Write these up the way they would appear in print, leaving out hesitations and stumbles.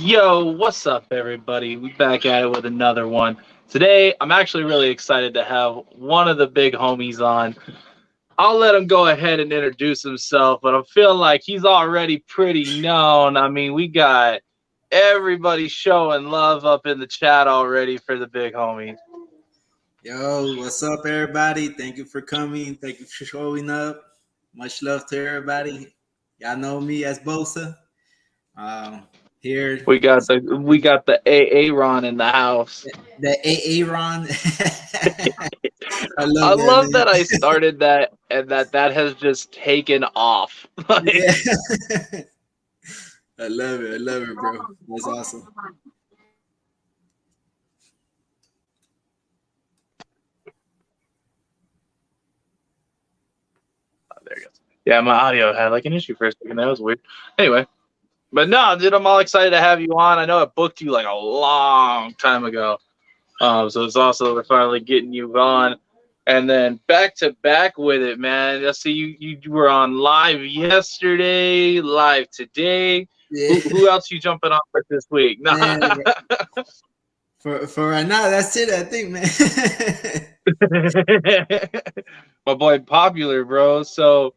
Yo, what's up, everybody? We back at it with another one. Today, I'm actually really excited to have one of the big homies on. I'll let him go ahead and introduce himself, but I'm feeling like he's already pretty known. I mean, we got everybody showing love up in the chat already for the big homie. Yo, what's up, everybody? Thank you for coming. Thank you for showing up. Much love to everybody. Y'all know me as Bosa. Here, We got the Aaron in the house. the Aaron. I I love that, love man. that I started that and that has just taken off. Yeah. I love it. I love it, bro. That's awesome. There you go. Yeah, my audio had like an issue for a second. That was weird. Anyway, but no, dude, I'm all excited to have you on. I know I booked you like a long time ago. So it's awesome we're finally getting you on. And then back to back with it, man. I see you were on live yesterday, live today. Yeah. Who else you jumping on with this week? No. Man, for right now, that's it. I think, man. My boy Popular, bro. So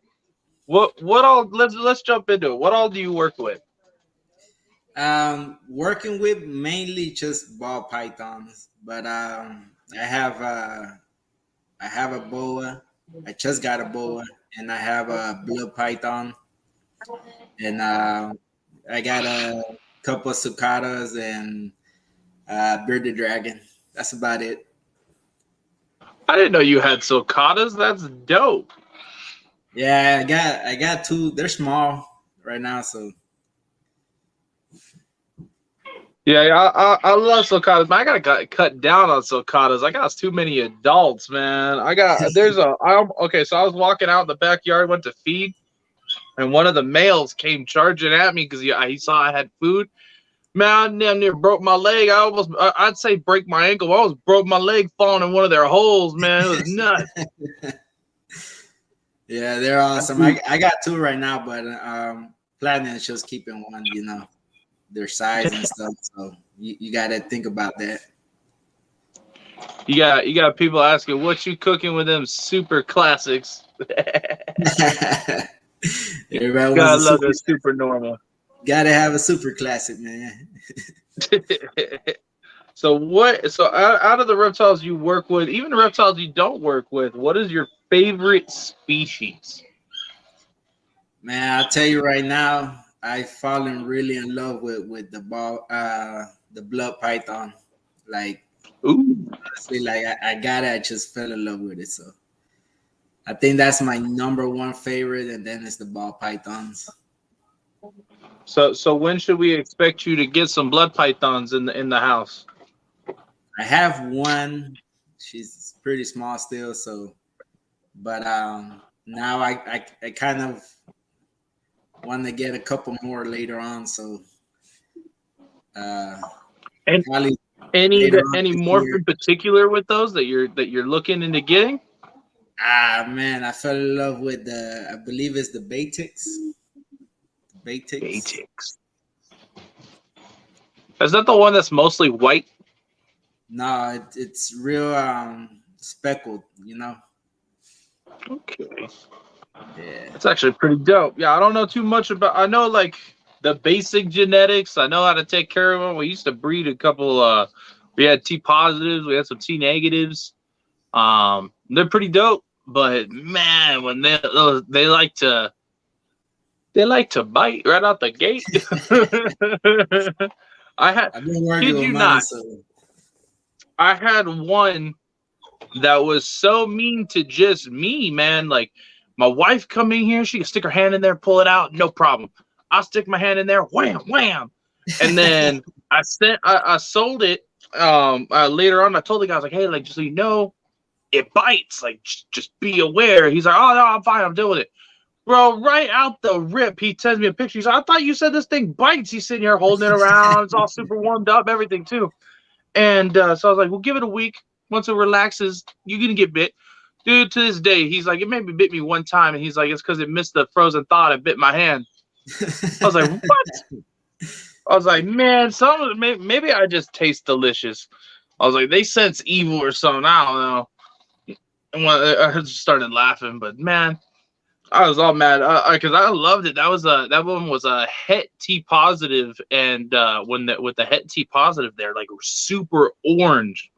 what all let's jump into it. What all do you work with? Working with mainly just ball pythons, but I have a boa. I just got a boa, and I have a blood python, and I got a couple of cicadas and bearded dragon. That's about it. I didn't know you had cicadas. That's dope. Yeah, I got two. They're small right now, so. Yeah, I love sulcatas, but I gotta cut down on sulcatas. I got too many adults, man. Okay, so I was walking out in the backyard, went to feed, and one of the males came charging at me because he saw I had food. Man, I damn near broke my leg. I'd say break my ankle. I almost broke my leg falling in one of their holes, man. It was nuts. Yeah, they're awesome. I got two right now, but planning is just keeping one, their size and stuff. So you got to think about that. You got people asking what you cooking with them super classics. Everybody gotta love that super normal. Gotta have a super classic, man. So out of the reptiles you work with, even the reptiles you don't work with, what is your favorite species? Man, I'll tell you right now, I've fallen really in love with the blood python. Like, ooh, honestly, like I just fell in love with it. So I think that's my number one favorite, and then it's the ball pythons. So when should we expect you to get some blood pythons in the house? I have one. She's pretty small still, so but now I kind of want to get a couple more later on. So and any morph in particular with those that you're looking into getting? Man, I fell in love with I believe it's the Batix. Batix. Is that the one that's mostly white? No, it's real speckled, Okay. Yeah. It's actually pretty dope. Yeah, I don't know too much about. I know like the basic genetics. I know how to take care of them. We used to breed a couple. We had T positives. We had some T negatives. They're pretty dope. But man, when they like to bite right out the gate. I've been working with mine, so. I had one that was so mean to just me, man. Like my wife come in here, she can stick her hand in there, pull it out, no problem. I'll stick my hand in there, wham, wham. And then I sold it later on. I told the guy, I was like, hey, like, just so you know, it bites. Like, just be aware. He's like, oh, no, I'm fine. I'm dealing with it. Bro, right out the rip, he sends me a picture. He's like, I thought you said this thing bites. He's sitting here holding it around. It's all super warmed up, everything, too. And so I was like, well, give it a week. Once it relaxes, you're going to get bit. Dude, to this day, he's like, it maybe bit me one time. And he's like, it's because it missed the frozen thought. It bit my hand. I was like, what? I was like, man, maybe I just taste delicious. I was like, they sense evil or something. I don't know. And when I just started laughing, but man, I was all mad because I loved it. That one was a Het T positive, and with the Het T positive, they're like super orange,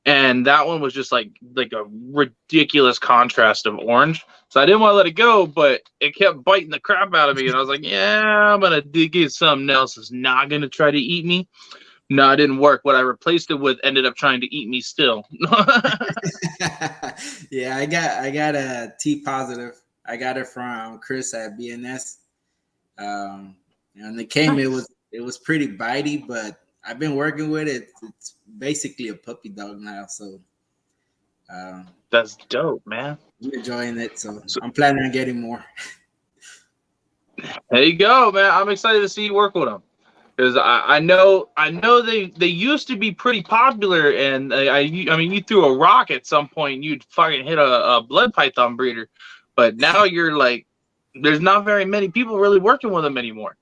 and that one was just like a ridiculous contrast of orange. So I didn't want to let it go, but it kept biting the crap out of me, and I was like, yeah, I'm gonna get something else that's not gonna try to eat me. No, it didn't work. What I replaced it with ended up trying to eat me still. Yeah, I got a T positive. I got it from Chris at BNS. And it came. It was pretty bitey, but I've been working with it. It's basically a puppy dog now, so That's dope, man. I'm enjoying it. So I'm planning on getting more. There you go, man. I'm excited to see you work with them. Because I know they used to be pretty popular, and I mean you threw a rock at some point, you'd fucking hit a blood python breeder, but now you're like, there's not very many people really working with them anymore.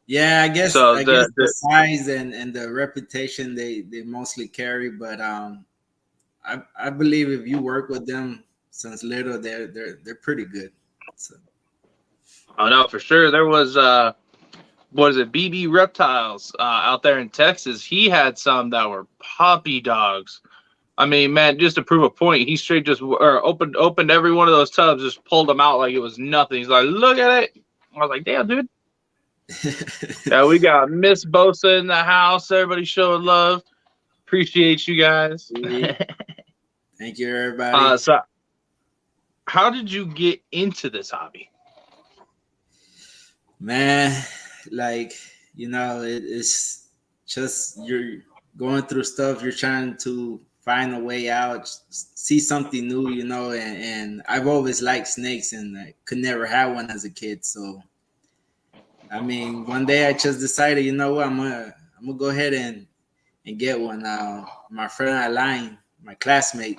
Yeah, I guess So the size and the reputation they mostly carry, but I believe if you work with them since little, they're pretty good. So. I know for sure. There was what is it, BB Reptiles out there in Texas. He had some that were puppy dogs. I mean, man, just to prove a point, he straight just opened every one of those tubs, just pulled them out like it was nothing. He's like, look at it. I was like, damn, dude. Yeah, we got Miss Bosa in the house. Everybody showing love. Appreciate you guys. Thank you, everybody. So, how did you get into this hobby? Man, like, it's just you're going through stuff. You're trying to find a way out, see something new, and I've always liked snakes, and I could never have one as a kid. So, I mean, one day I just decided, you know what, I'm gonna go ahead and get one. My friend Alain, my classmate,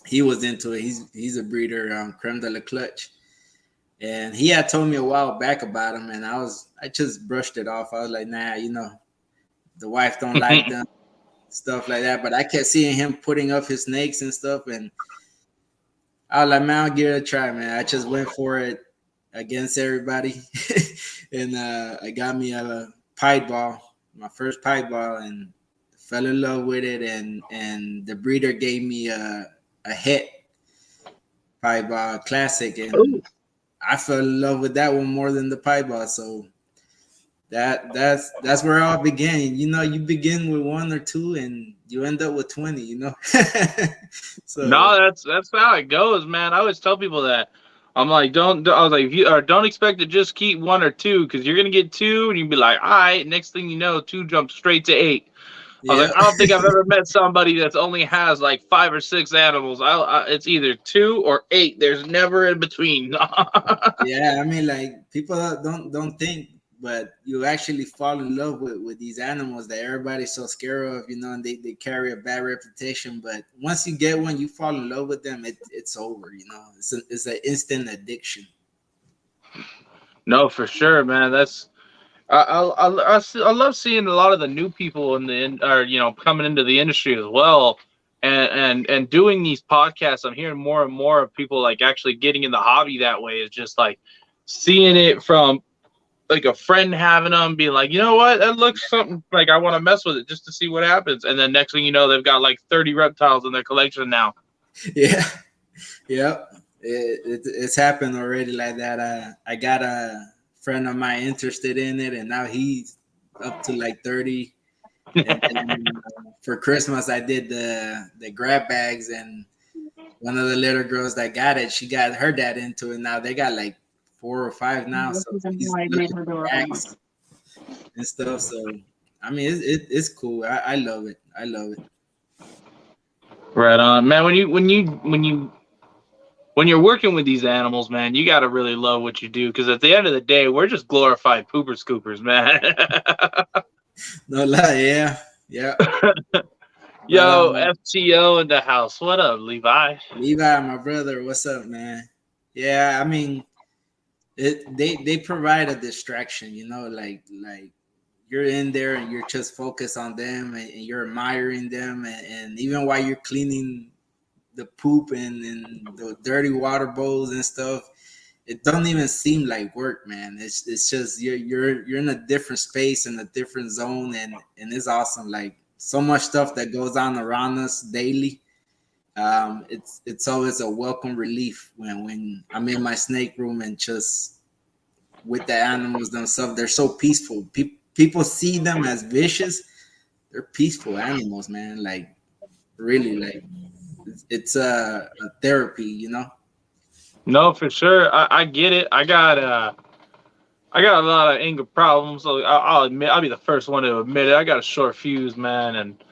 he was into it. He's a breeder, Creme de la Clutch. And he had told me a while back about him, and I just brushed it off. I was like, nah, the wife don't like them, stuff like that. But I kept seeing him putting up his snakes and stuff, and I was like, man, I'll give it a try, man. I just went for it against everybody, and I got me a pied ball, my first pied ball, and fell in love with it. And the breeder gave me a Het pied ball classic, and ooh, I fell in love with that one more than the pied ball. So that's where it all began. You begin with one or two and you end up with 20, So no, that's how it goes, man. I always tell people that. I'm like, I was like, don't expect to just keep one or two, because you're gonna get two and you'd be like, all right, next thing you know, two jumps straight to 8. I was like, I don't think I've ever met somebody that's only has like 5 or 6 animals. It's either 2 or 8. There's never in between. Yeah, I mean, like, people don't think, but you actually fall in love with these animals that everybody's so scared of, and they carry a bad reputation. But once you get one, you fall in love with them. It's over, It's an instant addiction. No, for sure, man. That's. I love seeing a lot of the new people coming into the industry as well, and doing these podcasts. I'm hearing more and more of people like actually getting in the hobby that way. Is just like seeing it from like a friend having them, being like, you know what, that looks something like I want to mess with it just to see what happens, and then next thing you know, they've got like 30 reptiles in their collection now. Yeah, yep, it's happened already like that. I got a friend of mine interested in it, and now he's up to like 30. And for Christmas, I did the grab bags, and one of the little girls that got it, she got her dad into it. Now they got like 4 or 5 now, so he's looking for bags and stuff. So I mean, it's cool. I love it. I love it. Right on, man. When you're working with these animals, man, you got to really love what you do, because at the end of the day, we're just glorified pooper scoopers, man. No lie, yeah. Yo, FTO in the house. What up, Levi? Levi, my brother. What's up, man? Yeah, I mean, they provide a distraction, like you're in there and you're just focused on them and you're admiring them, and even while you're cleaning the poop and the dirty water bowls and stuff, it don't even seem like work, man. It's just you're in a different space, in a different zone, and it's awesome. Like, so much stuff that goes on around us daily. It's always a welcome relief when I'm in my snake room and just with the animals themselves. They're so peaceful. People see them as vicious. They're peaceful animals, man. Like, really, like it's a therapy, No, for sure. I get it. I got a lot of anger problems. So I'll admit, I'll be the first one to admit it. I got a short fuse, man. And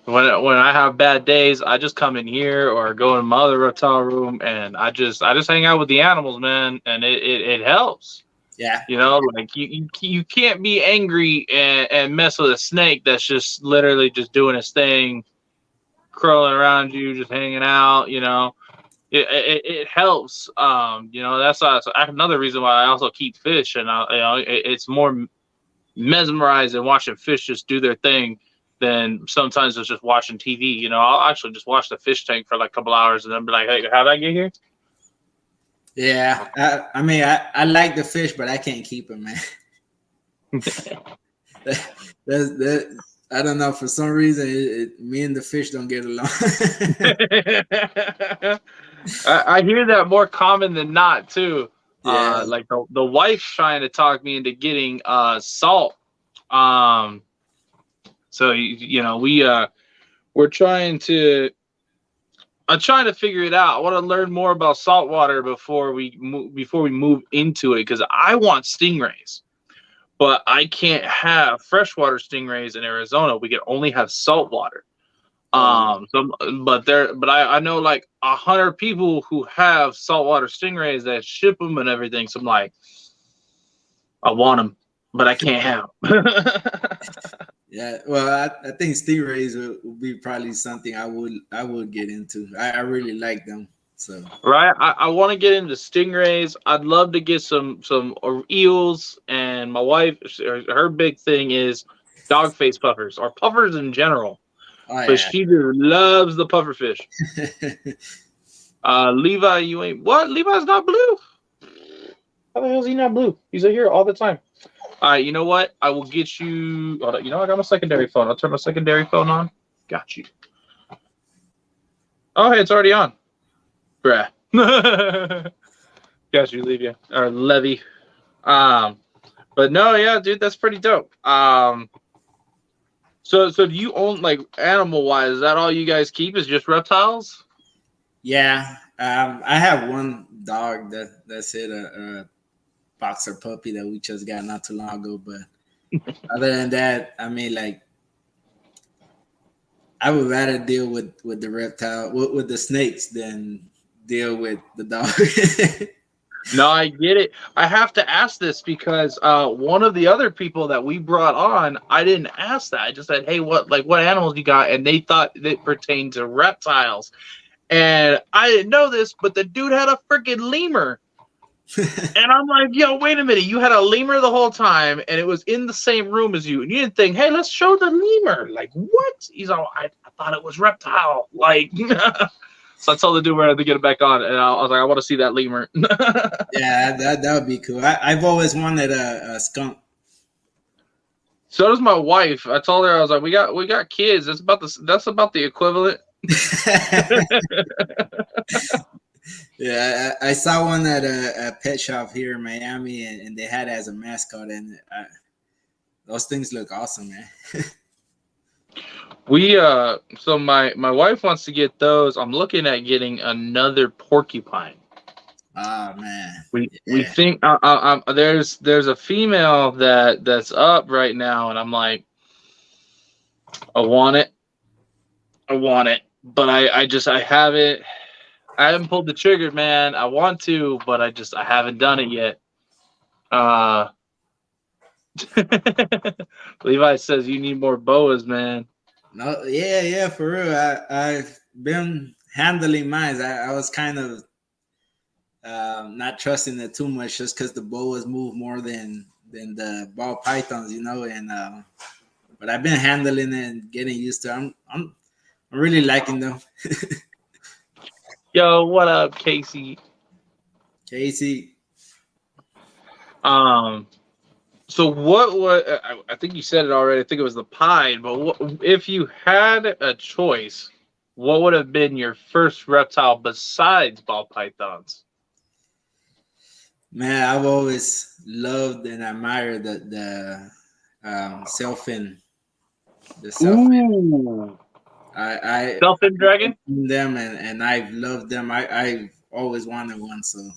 when I have bad days, I just come in here or go in my other reptile room, and I just hang out with the animals, man. And it helps. Yeah. Like you can't be angry and mess with a snake that's just literally just doing its thing, crawling around you, just hanging out. It helps. That's another reason why I also keep fish, and it's more mesmerized in watching fish just do their thing than sometimes it's just watching TV. I'll actually just watch the fish tank for like a couple hours and then be like, hey, how'd I get here? Yeah, I mean, I like the fish, but I can't keep them, man. I don't know, for some reason, me and the fish don't get along. I hear that more common than not too. Yeah. Like the wife's trying to talk me into getting salt. So we're trying to. I'm trying to figure it out. I want to learn more about saltwater before we move into it, because I want stingrays, but I can't have freshwater stingrays in Arizona. We can only have saltwater. But I know like 100 people who have saltwater stingrays that ship them and everything. So I'm like, I want them, but I can't have them. Yeah, well, I think stingrays would be probably something I would get into. I really like them. So right, I want to get into stingrays. I'd love to get some eels, and my wife, her big thing is dog face puffers or puffers in general. yeah. But she just loves the puffer fish. Levi, you ain't what? Levi's not blue. How the hell is he not blue? He's here all the time. All right, you know what? I will get you. Hold on, I got my secondary phone. I'll turn my secondary phone on. Got you. Oh, hey, it's already on. Bruh. Got you, Levy. Or Levy. But no, yeah, dude, that's pretty dope. So do you own, like, animal-wise, is that all you guys keep is just reptiles? Yeah. I have one dog that's a boxer puppy that we just got not too long ago, but other than that, I mean, like, I would rather deal with the reptile with the snakes than deal with the dog. No, I get it. I have to ask this because one of the other people that we brought on, I didn't ask that. I just said, hey, what animals you got? And they thought it pertained to reptiles. And I didn't know this, but the dude had a freaking lemur. And I'm like, yo, wait a minute. You had a lemur the whole time, and it was in the same room as you. And you didn't think, hey, let's show the lemur. Like, what? He's all, I thought it was reptile. Like, so I told the dude we had to get it back on. And I was like, I want to see that lemur. Yeah, that would be cool. I've always wanted a skunk. So does my wife. I told her, I was like, we got kids. That's about the equivalent. Yeah, I saw one at a pet shop here in Miami, and they had it as a mascot, and those things look awesome, man. So my wife wants to get those. I'm looking at getting another porcupine. Oh man, we think there's a female that's up right now, and I'm like, I want it, but I haven't pulled the trigger, man. I want to, but I haven't done it yet. Levi says you need more boas, man. No, yeah, for real. I've been handling mine. I was kind of not trusting it too much just because the boas move more than the ball pythons, you know. And but I've been handling it and getting used to it. I'm really liking them. Yo, what up, Casey? Casey. So what I think you said it already. I think it was the pied. But if you had a choice, what would have been your first reptile besides ball pythons? Man, I've always loved and admired the sailfin. The sailfin. Ooh. I Sailfin dragon? them and I've loved them. I've always wanted one. So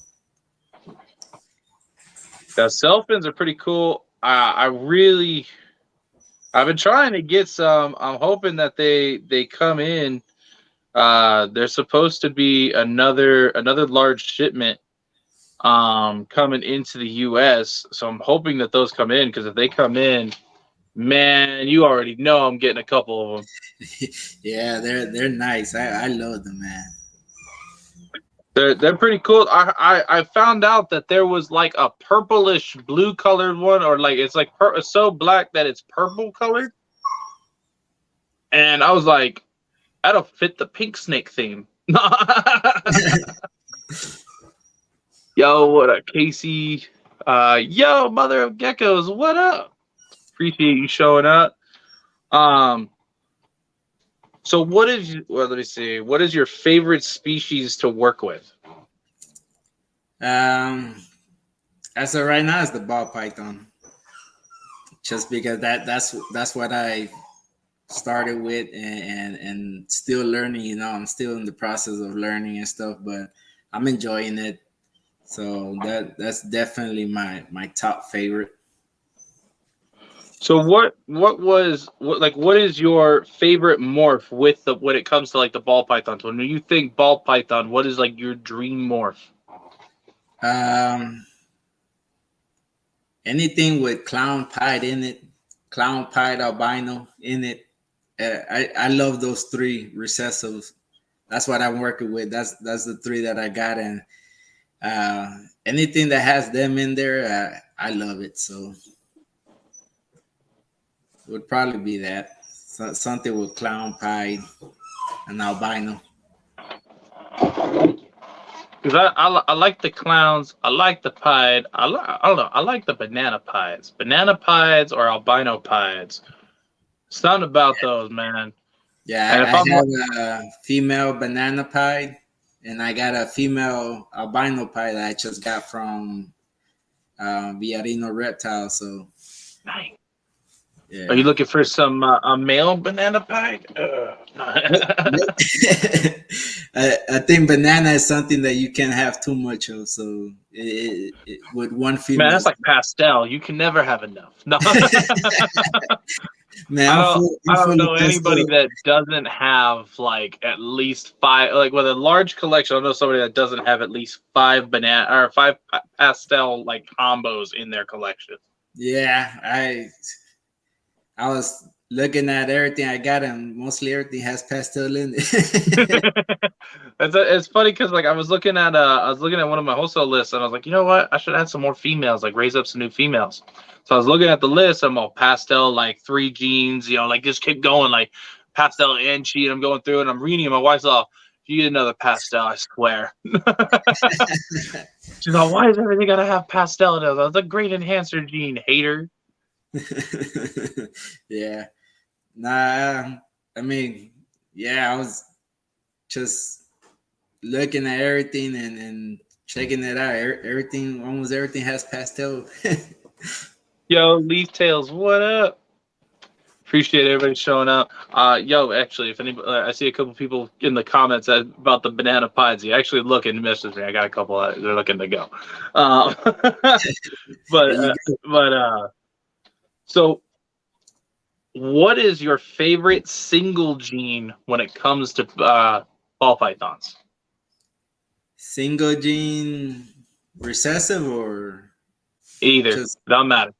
The sailfins are pretty cool. I've been trying to get some. I'm hoping that they come in. There's supposed to be another large shipment coming into the US. So I'm hoping that those come in, because if they come in, man, you already know I'm getting a couple of them. yeah, they're nice. I love them, man. They're pretty cool. I found out that there was like a purplish blue colored one, or like it's like it's so black that it's purple colored. And I was like, that'll fit the pink snake theme. Yo, what up, Casey? Yo, mother of geckos, what up? Appreciate you showing up. So what is, well, let me see. What is your favorite species to work with? As of right now, it's the ball python. Just because that's what I started with and still learning. You know, I'm still in the process of learning and stuff, but I'm enjoying it. So that's definitely my top favorite. So what is your favorite morph with when it comes to like the ball pythons? When you think ball python, what is like your dream morph? Anything with clown pied in it, clown pied albino in it. I love those three recessives. That's what I'm working with. That's the three that I got, and anything that has them in there, I love it. So it would probably be that. Something with clown pied and albino. Because I like the clowns, I like the pied, I don't know, I like the banana pieds or albino pieds. Something about those, man. Yeah, And if I I'm have a female banana pied, and I got a female albino pied that I just got from Villarino Reptile. So nice. Yeah. Are you looking for some a male banana pie? I think banana is something that you can't have too much of. So with one female, man, that's like pastel. You can never have enough. No. Man, I don't know anybody that doesn't have like at least 5, like with a large collection. I know somebody that doesn't have at least 5 banana or 5 pastel like combos in their collection. Yeah, I was looking at everything I got, and mostly everything has pastel in it. It's funny because like I was looking at one of my wholesale lists, and I was like, you know what, I should add some more females, like raise up some new females. So I was looking at the list. I'm all pastel, like 3 genes, you know, like just keep going, like pastel and cheat. I'm going through it, and I'm reading. And my wife's all, you get another pastel, I swear. She's like, why is everything gotta have pastel in it? That's a great enhancer gene, hater. Yeah. Nah, I mean, yeah, I was just looking at everything and checking it out. Almost everything has pastel. Yo, Leaf Tails, what up? Appreciate everybody showing up. Yo, actually, if anybody, I see a couple people in the comments about the banana pies. You actually look and message me. I got a couple. They're looking to go. So, what is your favorite single gene when it comes to ball pythons? Single gene recessive or either? Doesn't matter.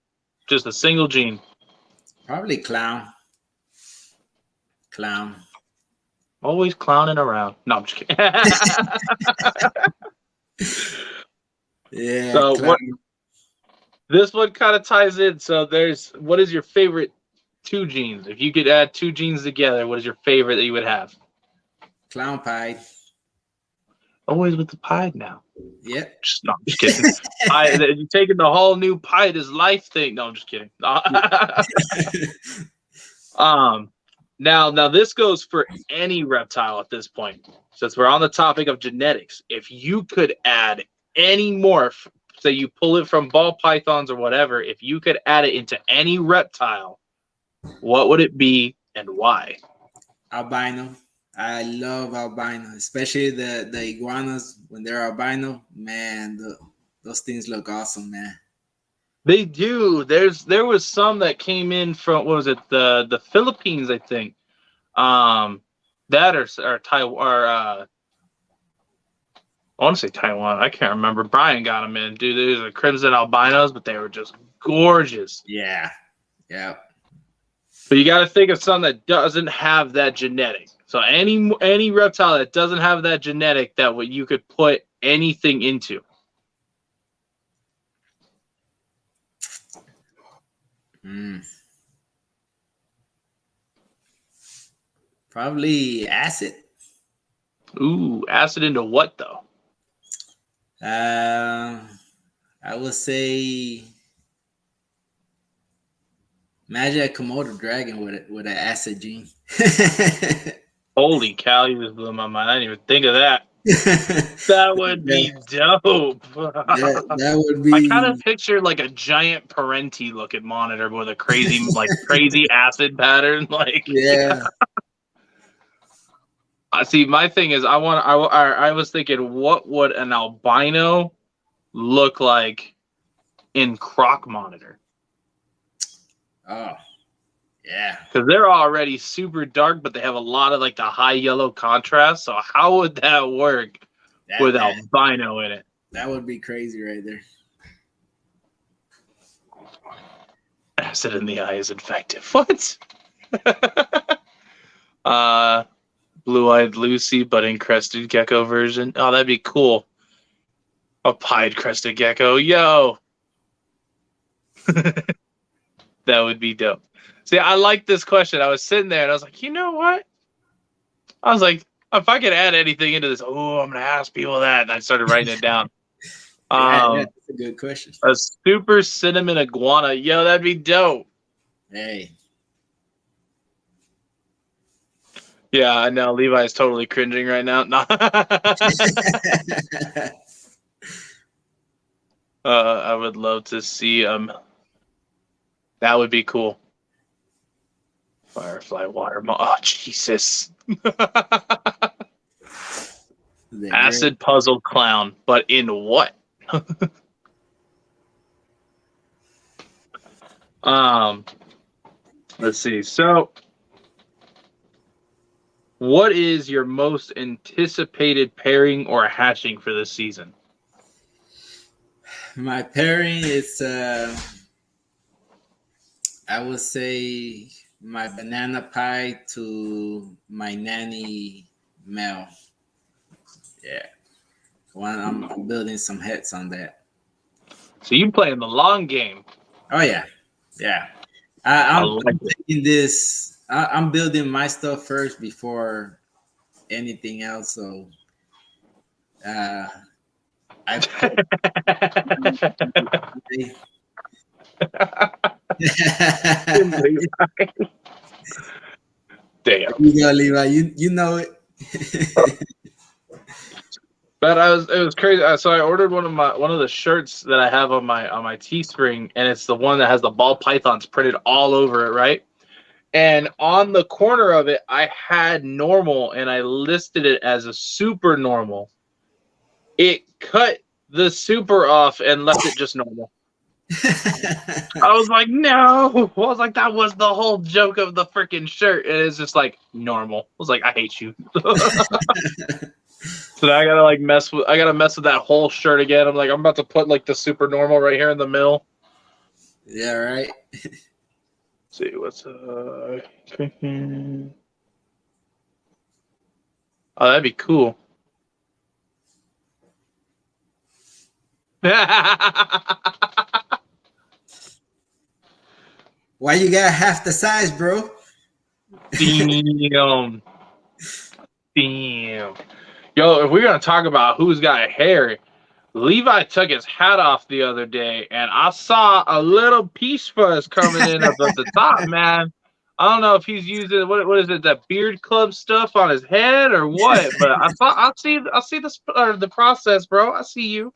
Just a single gene. Probably clown. Clown. Always clowning around. No, I'm just kidding. Yeah, So clown. this one kind of ties in. So what is your favorite two jeans? If you could add two jeans together, what is your favorite that you would have? Clown pie. Always with the pied now. Yep. No, I'm just kidding. You're taking the whole new pied is life thing. No, I'm just kidding. Um, now this goes for any reptile at this point. Since we're on the topic of genetics, if you could add any morph, say you pull it from ball pythons or whatever, if you could add it into any reptile, what would it be and why? Albino. I love albino, especially the iguanas when they're albino. Man, those things look awesome, man. They do. There was some that came in from what was it, the Philippines, I think. That or Taiwan or I want to say Taiwan. I can't remember. Brian got them in. Dude, these are crimson albinos, but they were just gorgeous. Yeah. Yeah. But you got to think of something that doesn't have that genetic. So any reptile that doesn't have that genetic that what you could put anything into. Probably acid. Ooh, acid into what though? I would say imagine a Komodo dragon with an acid gene. Holy cow, you just blew my mind. I didn't even think of that. That would be dope. That would be. I kind of picture like a giant Parenti looking monitor with a crazy acid pattern. Yeah. See, my thing is, I was thinking, what would an albino look like in Croc monitor? Oh, yeah. Because they're already super dark, but they have a lot of like the high yellow contrast. So how would that work with albino in it? That would be crazy right there. Acid in the eye is infective. What? Blue-eyed Lucy, but in crested gecko version. Oh, that'd be cool. A pied crested gecko. Yo. That would be dope. See, I like this question. I was sitting there and I was like, you know what? I was like, if I could add anything into this, I'm going to ask people that. And I started writing it down. Yeah, that's a good question. A super cinnamon iguana. Yo, that'd be dope. Hey. Yeah, I know. Levi's totally cringing right now. No. I would love to see that would be cool. Firefly water. Oh, Jesus. Acid puzzle clown, but in what? Let's see. So, what is your most anticipated pairing or hatching for this season? My pairing is, I would say, my banana pie to my nanny male. Yeah. I'm building some heads on that. So you playing the long game. Oh, yeah. Yeah. I'm taking this. I'm building my stuff first before anything else. So, Damn. You go, Levi. You know it. But it was crazy. So I ordered one of the shirts that I have on my Teespring, and it's the one that has the ball pythons printed all over it, right? And on the corner of it, I had normal, and I listed it as a super normal. It cut the super off and left it just normal. I was like, no. I was like, that was the whole joke of the freaking shirt. And it's just like normal. I was like, I hate you. So now I gotta mess with that whole shirt again. I'm like, I'm about to put like the super normal right here in the middle. Yeah, right. Let's see what's Oh, that'd be cool. Why you got half the size, bro? Damn. Damn. Yo, if we're gonna talk about who's got hair, Levi took his hat off the other day, and I saw a little peach fuzz coming in up at the top, man. I don't know if he's using what is it, that beard club stuff on his head or what, but I see the process, bro. I see you.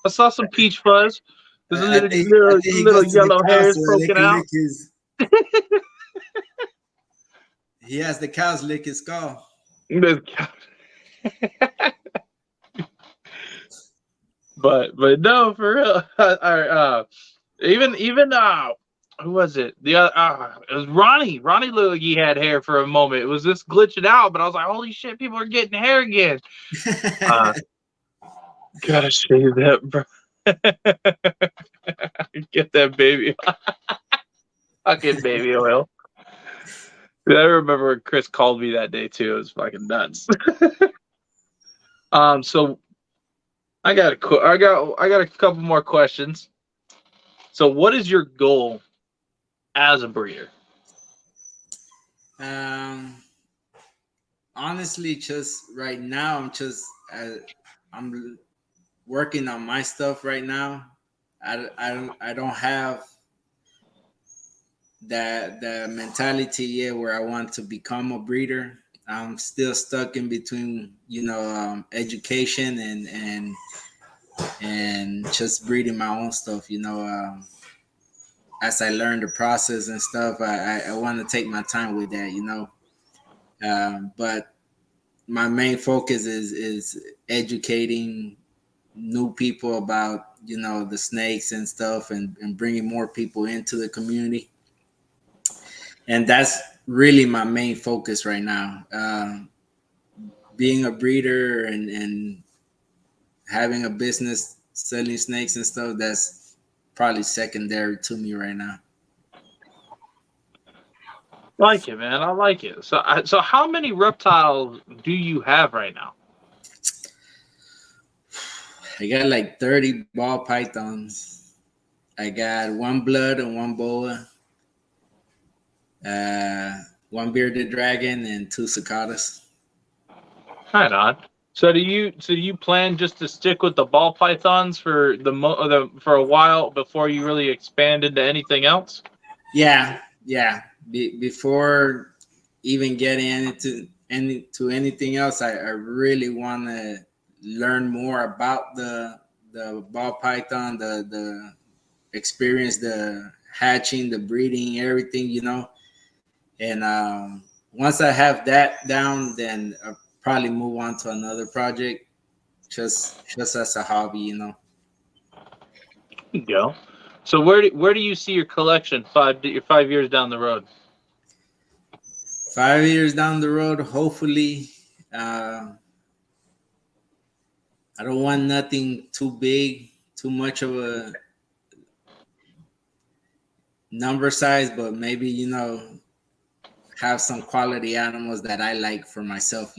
I saw some peach fuzz. There's a I think he little goes to the yellow cows hairs so they poking can out. lick his. He has the cows lick his skull. But no, for real. Even who was it? It was Ronnie. Ronnie looked like he had hair for a moment. It was just glitching out, but I was like, holy shit, people are getting hair again. Gotta shave that, bro. Get that baby. Fucking baby oil. I remember when Chris called me that day too. It was fucking nuts. So I got a couple more questions. So what is your goal as a breeder? Honestly, just right now, I'm working on my stuff right now. I don't have that mentality yet where I want to become a breeder. I'm still stuck in between, education and just breeding my own stuff. As I learn the process and stuff, I want to take my time with that. But my main focus is educating new people about the snakes and stuff, and bringing more people into the community. And that's really my main focus right now. Being a breeder and having a business selling snakes and stuff, that's probably secondary to me right now. Like it, man. I like it. So how many reptiles do you have right now? I got like 30 ball pythons. I got one blood and one boa, one bearded dragon, and two cicadas. Right on. So do you plan just to stick with the ball pythons for for a while before you really expand into anything else? Yeah. Before even getting into anything else, I really want to learn more about the ball python, the experience, the hatching, the breeding, everything, And once I have that down, then I'll probably move on to another project, just as a hobby. There you go. So where do you see your collection 5 years down the road? 5 years down the road, hopefully. I don't want nothing too big, too much of a number size, but maybe, have some quality animals that I like for myself,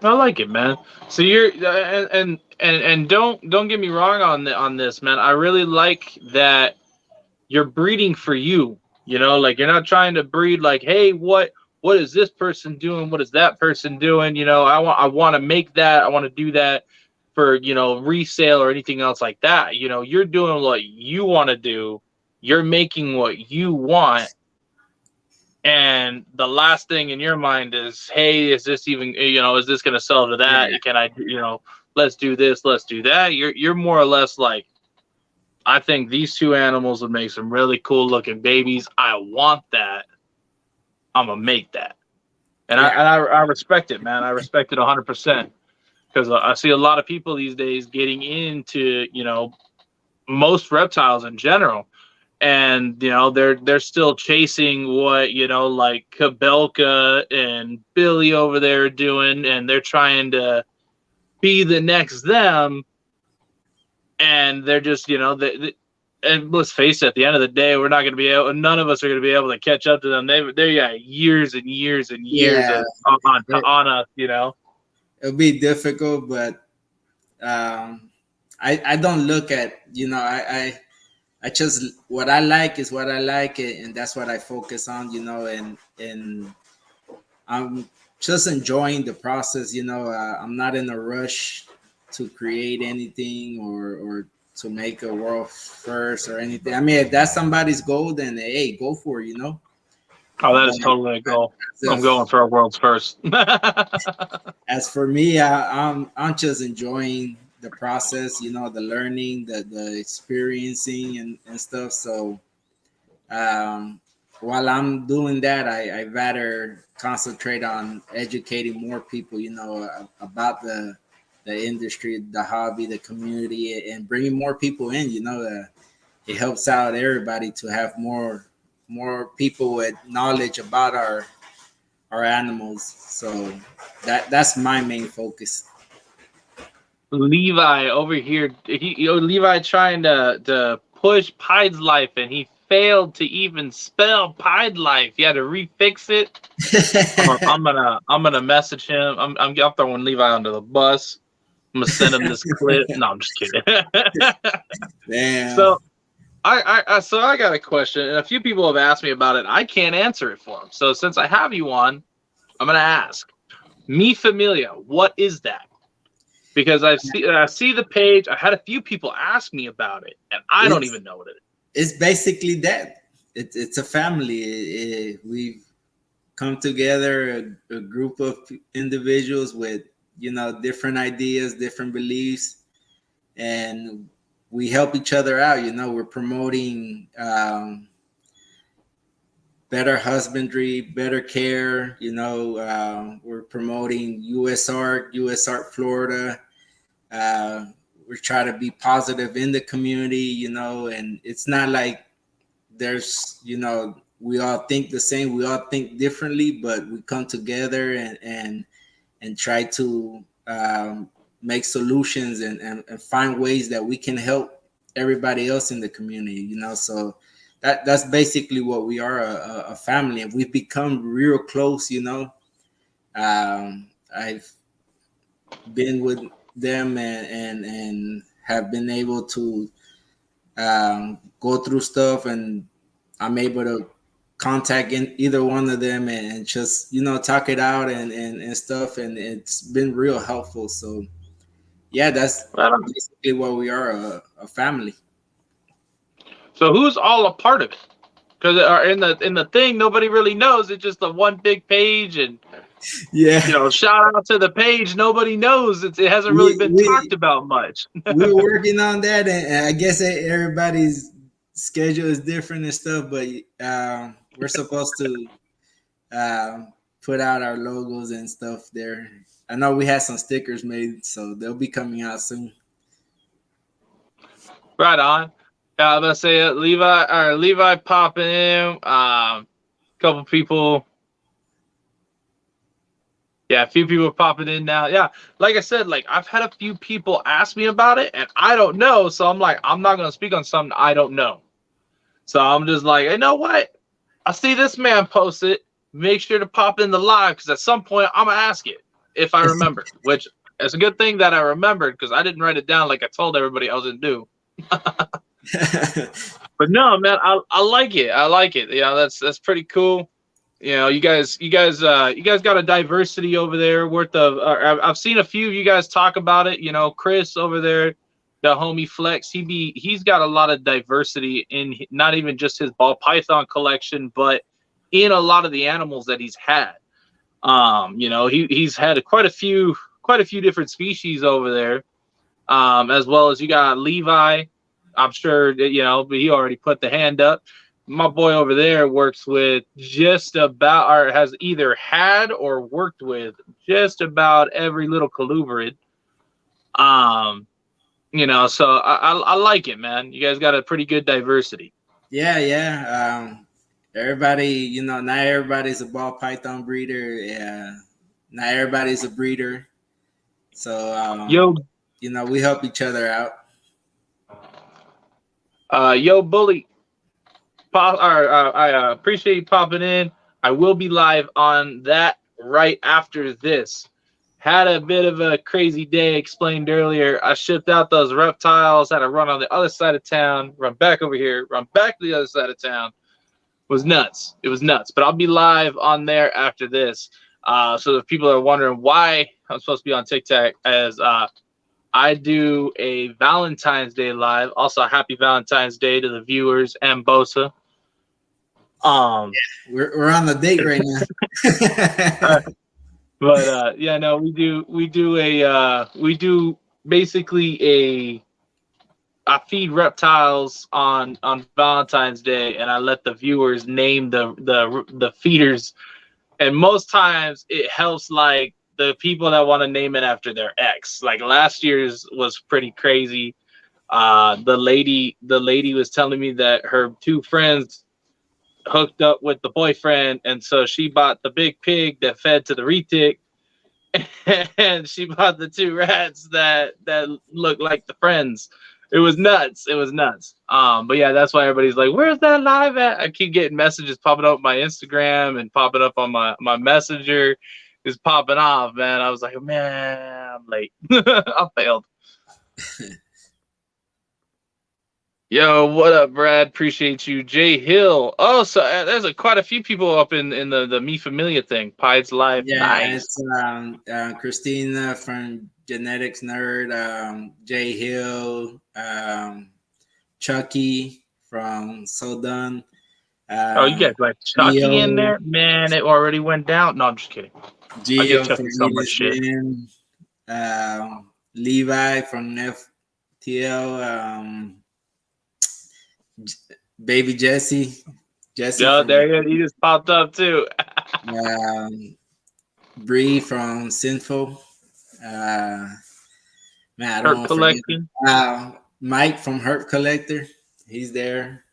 I like it, man. So you're and don't get me wrong on this, man. I really like that you're breeding for you. Like you're not trying to breed like, hey, what is this person doing? What is that person doing? I want to make that. I want to do that for resale or anything else like that. You're doing what you want to do. You're making what you want. And the last thing in your mind is, hey, is this even, is this going to sell to that? Yeah. Can I, let's do this, let's do that. You're more or less like, I think these two animals would make some really cool looking babies. I want that. I'm going to make that. And I respect it, man. I respect it 100%. Because I see a lot of people these days getting into, most reptiles in general. And they're still chasing what like Kabelka and Billy over there are doing, and they're trying to be the next them. And they're just and let's face it, at the end of the day, we're not going to be able. None of us are going to be able to catch up to them. They got years and years and years on us. It'll be difficult, but I don't look at, I just, what I like is what I like, and that's what I focus on, and I'm just enjoying the process. I'm not in a rush to create anything or to make a world first or anything. I mean, if that's somebody's goal, then hey, go for it. Oh, that But is totally a goal. I'm as, going for a world's first. as for me, I'm just enjoying the process, the learning, the experiencing and stuff. So um, while I'm doing that, I rather concentrate on educating more people, about the industry, the hobby, the community, and bringing more people in. It helps out everybody to have more people with knowledge about our animals. So that's my main focus. Levi over here, Levi trying to push Pied's Life, and he failed to even spell Pied Life. He had to refix it. I'm gonna message him. I'm throwing Levi under the bus. I'm gonna send him this clip. No, I'm just kidding. Damn. So I got a question, and a few people have asked me about it. I can't answer it for them. So since I have you on, I'm gonna ask. Mi Familia, what is that? Because I see the page. I had a few people ask me about it, and I don't even know what it is. It's basically that. It's a family. We've come together, a group of individuals with different ideas, different beliefs, and we help each other out. We're promoting better husbandry, better care. We're promoting U.S. art, Florida. We're trying to be positive in the community, and it's not like there's, we all think the same. We all think differently, but we come together and try to make solutions and find ways that we can help everybody else in the community. So that's basically what we are, a family, and we've become real close. I've been with them and have been able to go through stuff, and I'm able to contact either one of them and just talk it out and stuff, and it's been real helpful. So yeah, that's basically what we are, a family. So who's all a part of it? Because in the thing, nobody really knows. It's just the one big page, and yeah, shout out to the page. Nobody knows. It hasn't really been talked about much. We're working on that, and I guess everybody's schedule is different and stuff, but we're supposed to put out our logos and stuff there. I know we had some stickers made, so they'll be coming out soon. Right on. I was gonna say Levi popping in. Couple people. Yeah, a few people popping in now. Yeah, like I said, I've had a few people ask me about it, and I don't know. So I'm like, I'm not gonna speak on something I don't know. So I'm just like, you know what? I see this man post it. Make sure to pop in the live, because at some point I'm gonna ask it if I remember. Which it's a good thing that I remembered, because I didn't write it down like I told everybody I was gonna do. But no, man, I like it. I like it. Yeah, that's pretty cool. You guys got a diversity over there worth of. I've seen a few of you guys talk about it. Chris over there, the homie Flex. He's got a lot of diversity in not even just his ball python collection, but in a lot of the animals that he's had. He's had quite a few different species over there, as well as you got Levi. I'm sure that, but he already put the hand up. My boy over there works with just about, or has either had or worked with just about every little coluberid. So I like it, man. You guys got a pretty good diversity. Yeah. Everybody, not everybody's a ball python breeder. Yeah, not everybody's a breeder. So we help each other out. Bully, I appreciate you popping in. I will be live on that right after this. Had a bit of a crazy day explained earlier. I shipped out those reptiles, had to run on the other side of town, run back over here, run back to the other side of town. Was nuts. It was nuts. But I'll be live on there after this. So if people are wondering why I'm supposed to be on TikTok, as I do a Valentine's Day live. Also, happy Valentine's Day to the viewers and Bosa. We're on the date right now. But yeah, no, we do basically I feed reptiles on Valentine's Day, and I let the viewers name the feeders, and most times it helps like the people that want to name it after their ex. Like last year's was pretty crazy. The lady was telling me that her two friends hooked up with the boyfriend, and so she bought the big pig that fed to the retic, and she bought the two rats that looked like the friends. It was nuts. It was nuts. But yeah, that's why everybody's like, "Where's that live at?" I keep getting messages popping up on my Instagram and popping up on my messenger. Is popping off, man. I was like, man, I'm late. I failed. Yo, what up, Brad? Appreciate you. Jay Hill. Oh, so there's quite a few people up in the Me Familia thing. Pied's Live. Yeah, Nice. it's Christina from Genetics Nerd, Jay Hill, Chucky from So Done. Oh, you got like Chucky Gio, in there? Man, it already went down. No, I'm just kidding. Gio from so much shit. Levi from FTL, Baby Jesse. Yo, there you go. He just popped up too. Bree from Sinful. Man, I don't Herb Collecting. Mike from Herb Collector. He's there.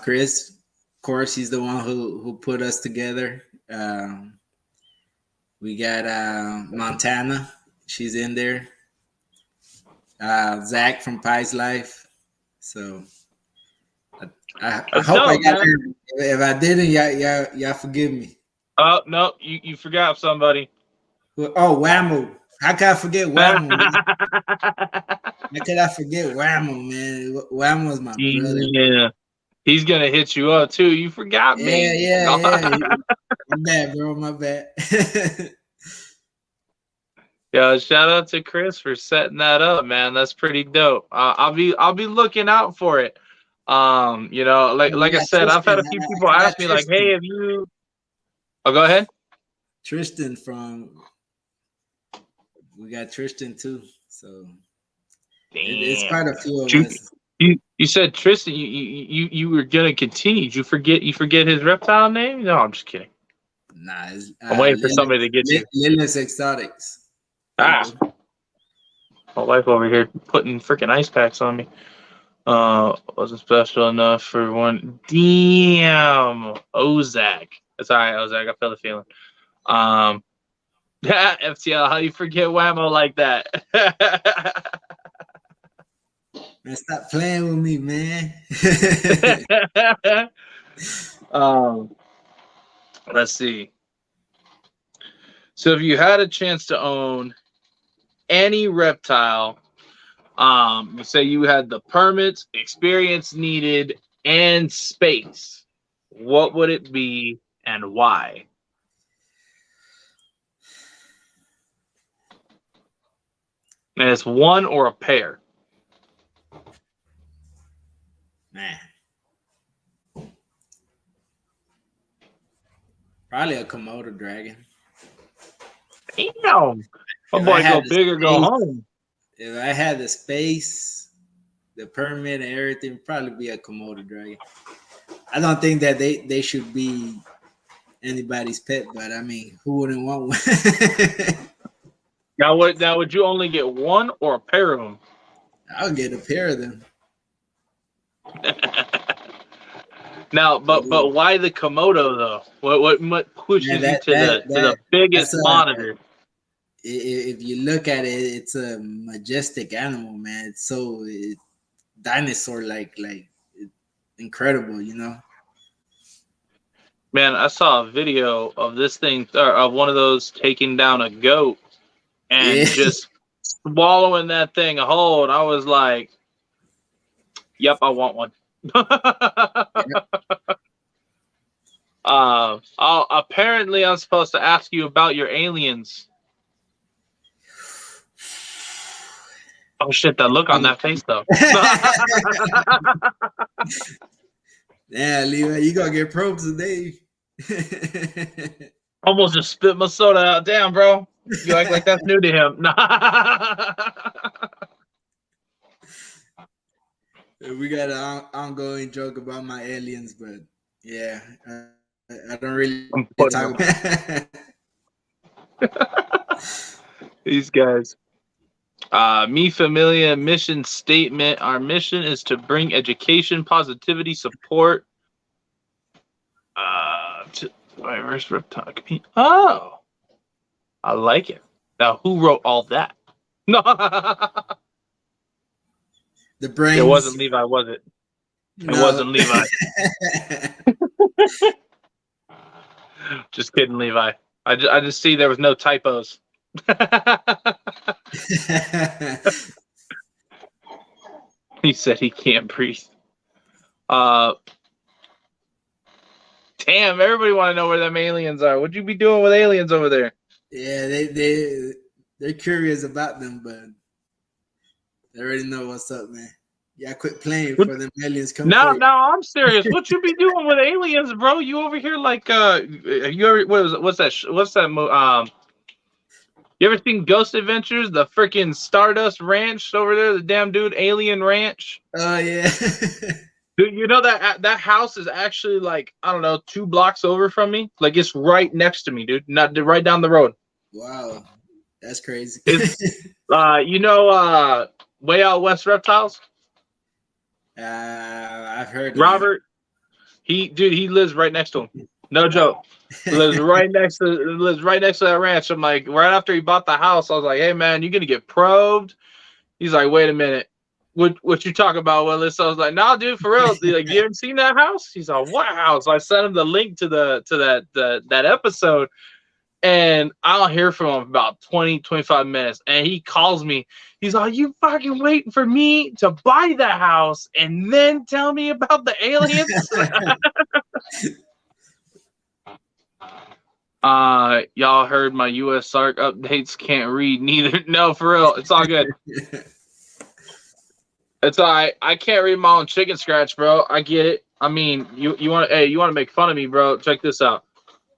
Chris, of course, he's the one who put us together. We got Montana. She's in there. Zach from Pie's Life. So I hope I got there. If I didn't, y'all forgive me. Oh no, you forgot somebody. Oh, Whammo. How can I forget Whammo? How could I forget Whammo, man? Whammo's my brother. Yeah. He's gonna hit you up too. You forgot me. Yeah. My bad, bro. My bad. Yeah, shout out to Chris for setting that up, man. That's pretty dope. I'll be looking out for it. Like I said, I've had a few people ask me like, "Hey, have you?" Oh, go ahead. Tristan we got Tristan too. So it's quite a few of us. You said Tristan. You were gonna continue. Did you forget his reptile name? No, I'm just kidding. Nah, I'm waiting for somebody to get you. Lilius Exotics. My wife over here putting freaking ice packs on me. Wasn't special enough for one. Damn, Ozak. That's all right, Ozak. I feel the feeling. FTL, how you forget Whammo like that? Man, stop playing with me, man. Let's see. So if you had a chance to own any reptile, say you had the permits, experience needed, and space, what would it be and why? And it's one or a pair. Man. Probably a Komodo dragon. Damn. My boy go big or go home. If I had the space, the permit, and everything, it'd probably be a Komodo dragon. I don't think that they should be anybody's pet, but I mean, who wouldn't want one? Now would you only get one or a pair of them? I'll get a pair of them. Now, but why the Komodo though? What pushes you to the biggest monitor? If you look at it, it's a majestic animal, man. It's so dinosaur like incredible, you know. Man, I saw a video of this thing, or of one of those taking down a goat and Yeah. just swallowing that thing whole. And I was like, "Yep, I want one." Apparently, I'm supposed to ask you about your aliens. Oh shit! That look on that face, though. Yeah, Levi, you gonna get probed today. Almost just spit my soda out. Damn, bro. You act like that's new to him. We got an ongoing joke about my aliens, but yeah, I don't really talk about these guys. Mi Familia mission statement. Our mission is to bring education, positivity, support. To diverse reptile community. Oh, I like it. Now, who wrote all that? No, the brains. It wasn't Levi, was it? It wasn't Levi. Just kidding, Levi. I just see there was no typos. He said he can't breathe. Damn, everybody want to know where them aliens are. What'd you be doing with aliens over there? Yeah, they're curious about them, but they already know what's up, man. Yeah, quit playing for them aliens. Come No, quick. I'm serious. What you be doing with aliens, bro? You over here like you ever what's that you ever seen Ghost Adventures, the freaking Stardust Ranch over there, the damn dude Alien Ranch? Oh yeah. Dude, you know that house is actually like, I don't know, 2 blocks over from me. Like it's right next to me, dude. Not right down the road. Wow, that's crazy. It's you know Way Out West Reptiles? I've heard Robert. He lives right next to him. No joke. lives right next to that ranch. I'm like, right after he bought the house, I was like, hey man, you gonna get probed? He's like, wait a minute. What you talking about, Willis? So I was like, nah, dude, for real. Like, you haven't seen that house? He's like, what house? I sent him the link to that episode, and I don't hear from him about 20-25 minutes. And he calls me. He's like, you fucking waiting for me to buy the house and then tell me about the aliens? Y'all heard my US SARC updates. Can't read neither. No, for real. It's all good. It's all right. I can't read my own chicken scratch, bro. I get it. I mean, you want to make fun of me, bro? Check this out.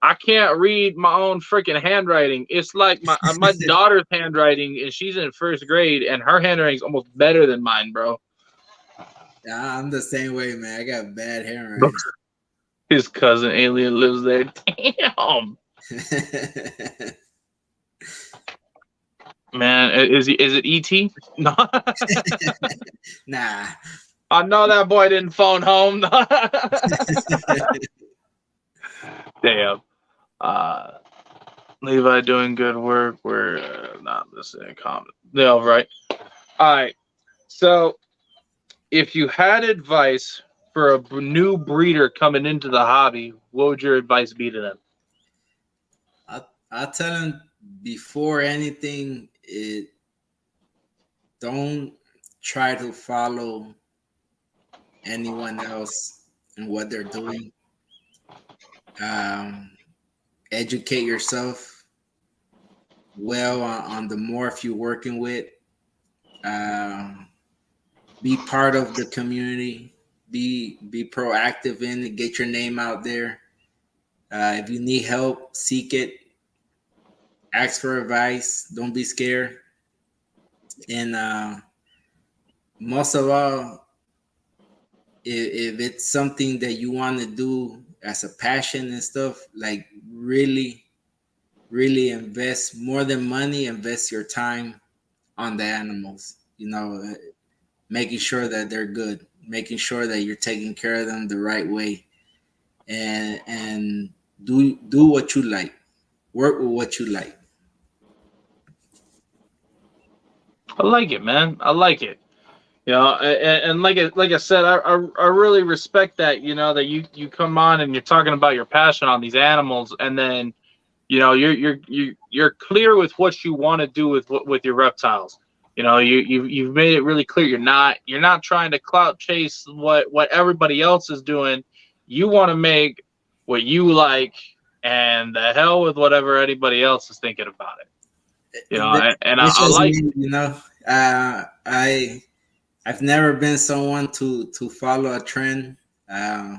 I can't read my own freaking handwriting. It's like my daughter's handwriting, and she's in 1st grade, and her handwriting's almost better than mine, bro. Yeah, I'm the same way, man. I got bad handwriting. His cousin alien lives there. Damn. Man, is it ET? No. Nah. I know that boy didn't phone home. Damn. Levi doing good work. We're not listening. Comment. No, right. All right. So, if you had advice for a new breeder coming into the hobby, what would your advice be to them? I'll tell them before anything, don't try to follow anyone else and what they're doing. Educate yourself well on the morph you're working with. Be part of the community. Be proactive in it. Get your name out there. If you need help, seek it. Ask for advice. Don't be scared. And most of all, if it's something that you want to do as a passion and stuff, like really invest more than money, invest your time on the animals, making sure that they're good, making sure that you're taking care of them the right way, and do what you like, work with what you like. I like it, man. I like it. You know, and like I said, I really respect that. You know, that you come on and you're talking about your passion on these animals, and then you're clear with what you want to do with your reptiles. You know, you've made it really clear. You're not trying to clout chase what everybody else is doing. You want to make what you like, and the hell with whatever anybody else is thinking about it. You know, and It's I just like. me, you know. I've never been someone to follow a trend. I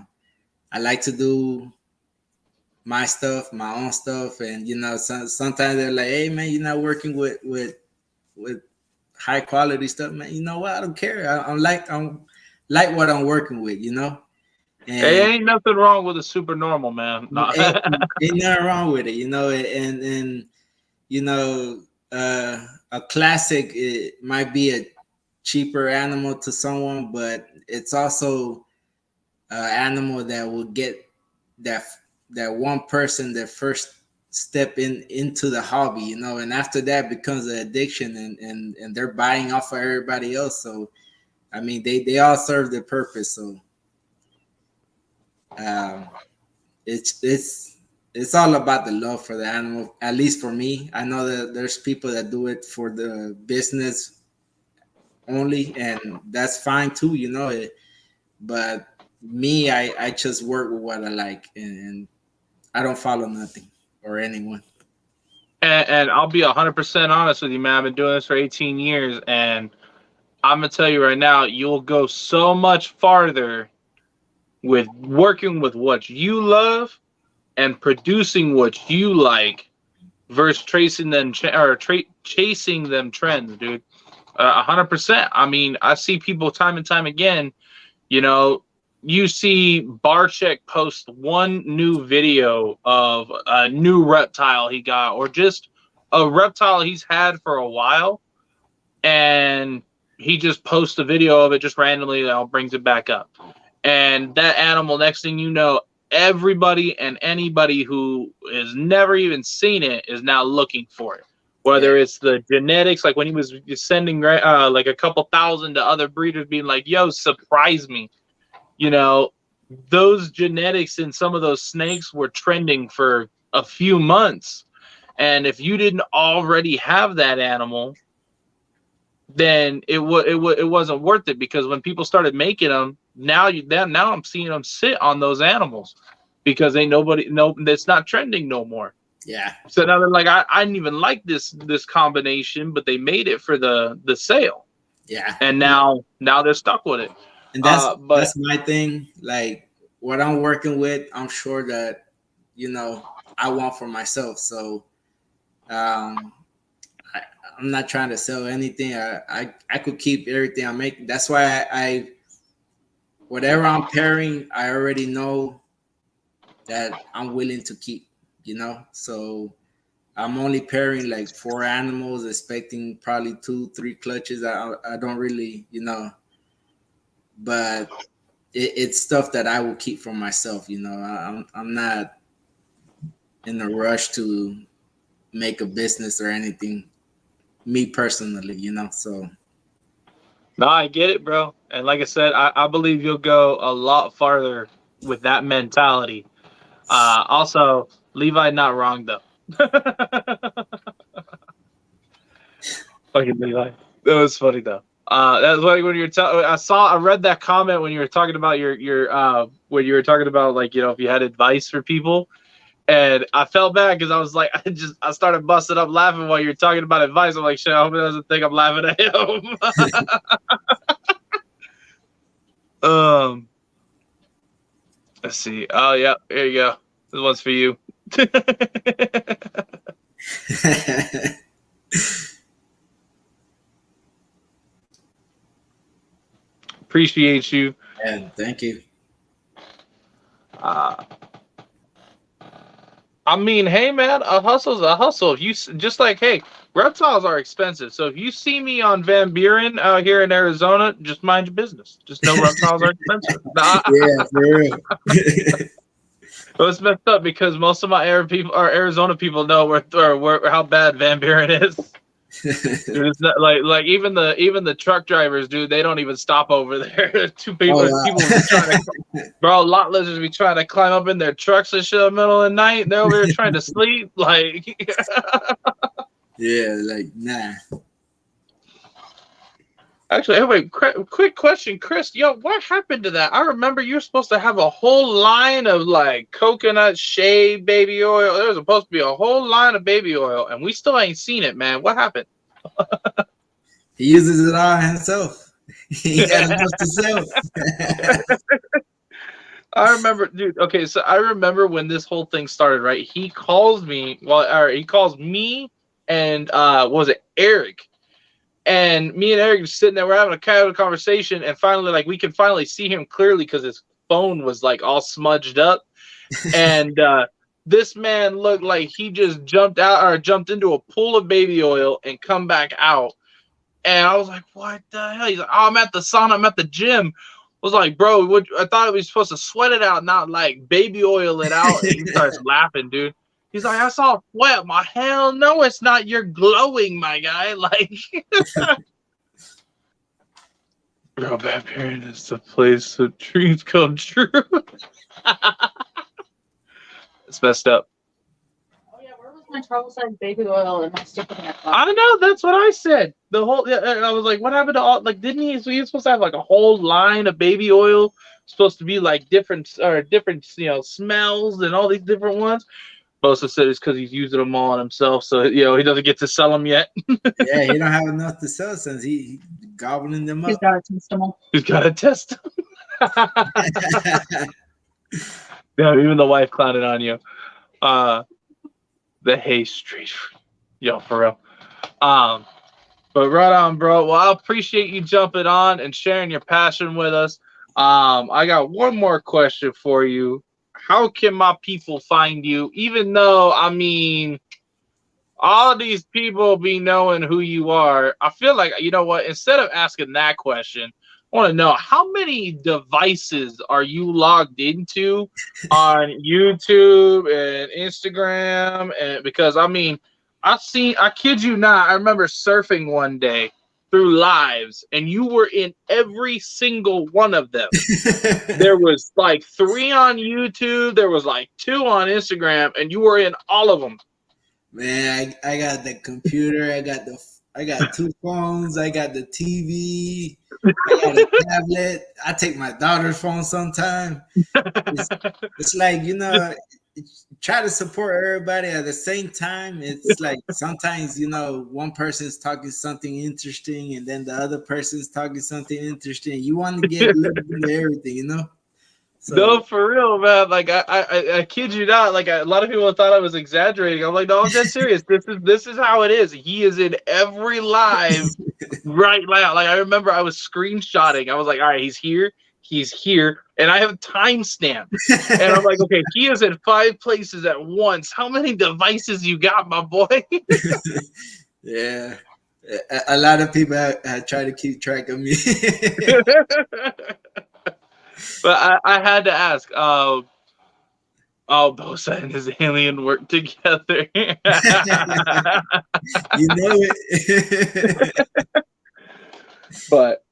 like to do my stuff, my own stuff, and you know, sometimes they're like, "Hey, man, you're not working with high quality stuff, man." You know what? I don't care. I'm like what I'm working with, you know. Hey, And ain't nothing wrong with a super normal, man. No. ain't nothing wrong with it, you know. And you know, a classic, it might be a cheaper animal to someone, but it's also an animal that will get that that one person that first step into the hobby, you know, and after that becomes an addiction, and they're buying off of everybody else. So I mean, they all serve their purpose. So um, it's all about the love for the animal. At least for me, I know that there's people that do it for the business only, and that's fine too, you know. But me, I just work with what I like, and I don't follow nothing or anyone. And I'll be 100% honest with you, man. I've been doing this for 18 years, and I'm gonna tell you right now, you'll go so much farther with working with what you love and producing what you like versus tracing them chasing them trends, dude. 100%. I mean, I see people time and time again. You know, you see Barchek post one new video of a new reptile he got, or just a reptile he's had for a while, and he just posts a video of it just randomly, brings it back up. And that animal, next thing you know, everybody and anybody who has never even seen it is now looking for it. Yeah, Whether it's the genetics, like when he was sending like a couple thousand to other breeders, being like, "Yo, surprise me," you know, those genetics in some of those snakes were trending for a few months. And if you didn't already have that animal, then it wasn't worth it, because when people started making them, now I'm seeing them sit on those animals because ain't nobody no it's not trending no more. yeah, So now they're like, I didn't even like this combination, but they made it for the sale, yeah. and now they're stuck with it. And But that's my thing. Like what I'm working with, I'm sure that you know I want for myself. So um, I, I'm not trying to sell anything. I could keep everything I'm making. That's why I whatever I'm pairing, I already know that I'm willing to keep. You know, so I'm only pairing like 4 animals, expecting probably 2, 3 clutches. I don't really, you know, but it's stuff that I will keep for myself. You know, I'm not in a rush to make a business or anything. Me personally, you know. So no, I get it, bro. And like I said, I believe you'll go a lot farther with that mentality. Also, Levi not wrong though. Fucking Levi. That was funny though. That's like when you're telling. I read that comment when you were talking about your when you were talking about, like, you know, if you had advice for people, and I felt bad because I was like, I started busting up laughing while you're talking about advice. I'm like, shit, I hope he doesn't think I'm laughing at him. Let's see. Oh yeah, here you go. This one's for you. Appreciate you. yeah, thank you. Uh, I mean, hey man, a hustle's a hustle. If you just like, hey, reptiles are expensive. So if you see me on Van Buren out here in Arizona, just mind your business. Just know reptiles are expensive. Nah. Yeah, for real. Well, it's messed up because most of my Arizona people know where how bad Van Buren is. Dude, it's not like even the truck drivers, dude. They don't even stop over there. Two people, Oh, people be trying to, bro. Lot lizards be trying to climb up in their trucks and shit in the middle of the night. They're over there trying to sleep. Like, yeah, like nah. actually, hey, wait, quick question, Chris. Yo, what happened to that? I remember you were supposed to have a whole line of like coconut shave baby oil. There was supposed to be a whole line of baby oil, and we still ain't seen it, man. What happened? He uses it all himself. He got enough to sell. I remember, dude. Okay, so I remember when this whole thing started. Right, he calls me. Well, or he calls me and what was it, Eric? And me and Eric are sitting there. We're having a casual conversation, and finally, like, we can finally see him clearly because his phone was like all smudged up. And this man looked like he just jumped out or jumped into a pool of baby oil and come back out. And I was like, "What the hell?" He's like, "Oh, I'm at the sauna. I'm at the gym." I was like, "Bro, I thought we were supposed to sweat it out, not like baby oil it out." And he starts laughing, dude. He's like, "I saw sweat." My hell no, it's not. You're glowing, my guy. Like, bro, bad parent is the place of dreams come true. It's messed up. Oh yeah, where was my travel size baby oil and my sticker in that I don't know. That's what I said. The whole, yeah, and I was like, "What happened to all?" Like, didn't he? So he was supposed to have like a whole line of baby oil, supposed to be like different, smells and all these different ones. Bosa said it's because he's using them all on himself, so he doesn't get to sell them yet. Yeah, he don't have enough to sell since he gobbling them He's up. got a test them all. He's got to test them. Yeah, even the wife clowning on you. The Hay Street, yo, for real. But right on, bro. Well, I appreciate you jumping on and sharing your passion with us. I got one more question for you. How can my people find you? Even though, I mean, all these people be knowing who you are. I feel like, you know what? Instead of asking that question, I want to know how many devices are you logged into on YouTube and Instagram? And because I mean, I kid you not, I remember surfing one day through lives, and you were in every single one of them. There was like 3 on YouTube, there was like 2 on Instagram, and you were in all of them. Man, I got the computer, I got 2 phones, I got the TV, I got a tablet. I take my daughter's phone sometime. It's like, try to support everybody at the same time. It's like sometimes, one person's talking something interesting and then the other person's talking something interesting. You want to get a little bit of everything, So, no, for real, man. Like I kid you not. Like a lot of people thought I was exaggerating. I'm like, no, I'm dead serious. This is how it is. He is in every live right now. Like I remember I was screenshotting. I was like, all right, he's here, and I have timestamp. And I'm like, okay, he is in 5 places at once. How many devices you got, my boy? yeah. A lot of people have tried to keep track of me. But I had to ask. Bosa and his alien work together. You know it. But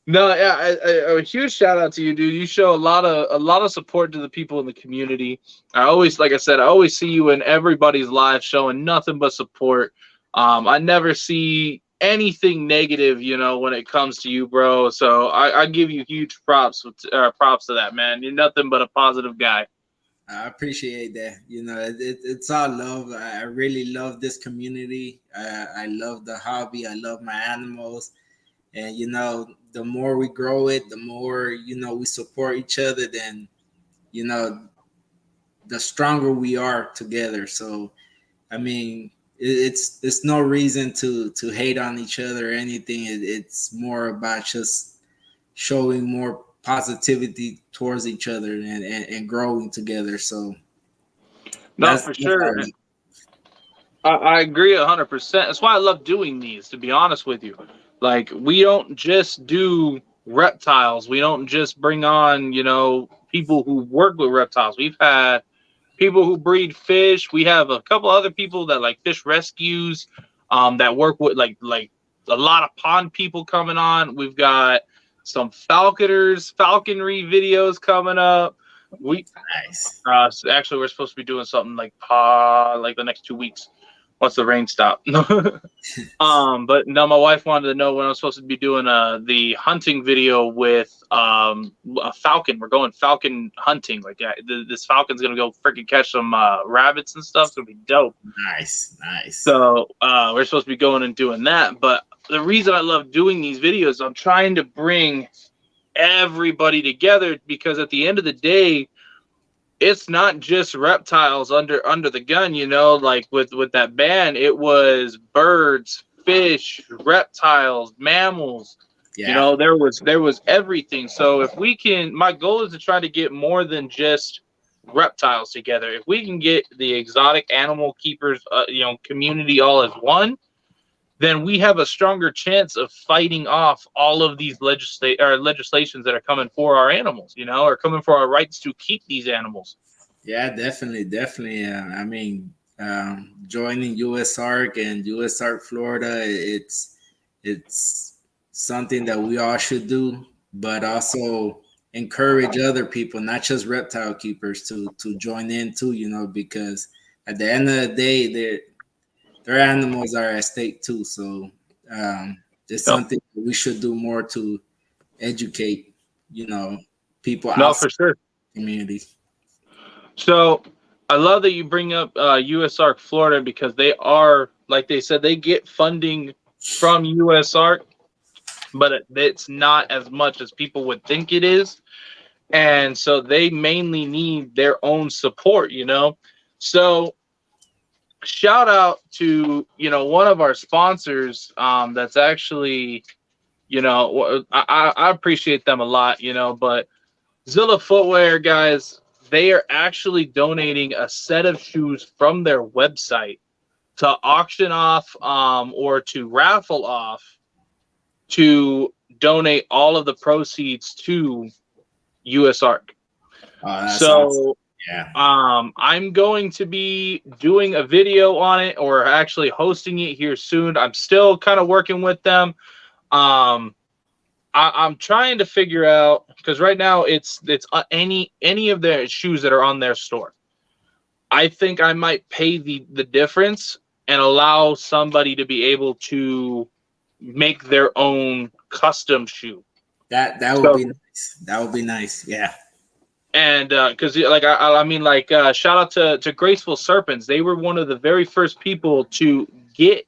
no, yeah, a huge shout out to you, dude. You show a lot of support to the people in the community. Like I said, I always see you in everybody's live showing nothing but support. I never see anything negative, when it comes to you, bro. So I give you huge props to that, man. You're nothing but a positive guy. I appreciate that. It's all love. I really love this community. I love the hobby. I love my animals. And, the more we grow it, the more, we support each other, then, the stronger we are together. So, I mean, it's no reason to hate on each other or anything. It's more about just showing more positivity towards each other and growing together. So no, for sure. I agree 100%. That's why I love doing these, to be honest with you. Like, we don't just do reptiles. We don't just bring on, people who work with reptiles. We've had people who breed fish. We have a couple other people that like fish rescues. that work with like a lot of pond people coming on. We've got some falconry videos coming up. Nice. So actually, we're supposed to be doing something like the next 2 weeks once the rain stops. But no, my wife wanted to know when I was supposed to be doing the hunting video with a falcon. We're going falcon hunting. Like, yeah, this falcon's gonna go freaking catch some rabbits and stuff. It's gonna be dope. Nice. So we're supposed to be going and doing that. But the reason I love doing these videos, I'm trying to bring everybody together, because at the end of the day, it's not just reptiles under the gun, you know, like with that ban, it was birds, fish, reptiles, mammals. Yeah. You know, there was everything. So if we can, my goal is to try to get more than just reptiles together. If we can get the exotic animal keepers, community all as one, then we have a stronger chance of fighting off all of these legislations that are coming for our animals, you know, or coming for our rights to keep these animals. Yeah, definitely. I mean, joining USARC and USARC Florida, it's something that we all should do, but also encourage other people, not just reptile keepers, to join in too, you know, because at the end of the day, their animals are at stake too. So it's something that we should do more to educate, you know, people outside for sure. the community. So I love that you bring up USARC Florida, because they are, like they said, they get funding from USARC, but it's not as much as people would think it is. And so they mainly need their own support, you know. So shout out to, you know, one of our sponsors that's actually, you know, I appreciate them a lot, you know, but Zilla Footwear, guys, they are actually donating a set of shoes from their website to auction off or to raffle off, to donate all of the proceeds to USARC. So awesome. Yeah. I'm going to be doing a video on it, or actually hosting it here soon. I'm still kind of working with them. I'm trying to figure out, because right now it's any of their shoes that are on their store. I think I might pay the difference and allow somebody to be able to make their own custom shoe. That would be nice. That would be nice. Yeah. And because I mean, shout out to Graceful Serpents. They were one of the very first people to get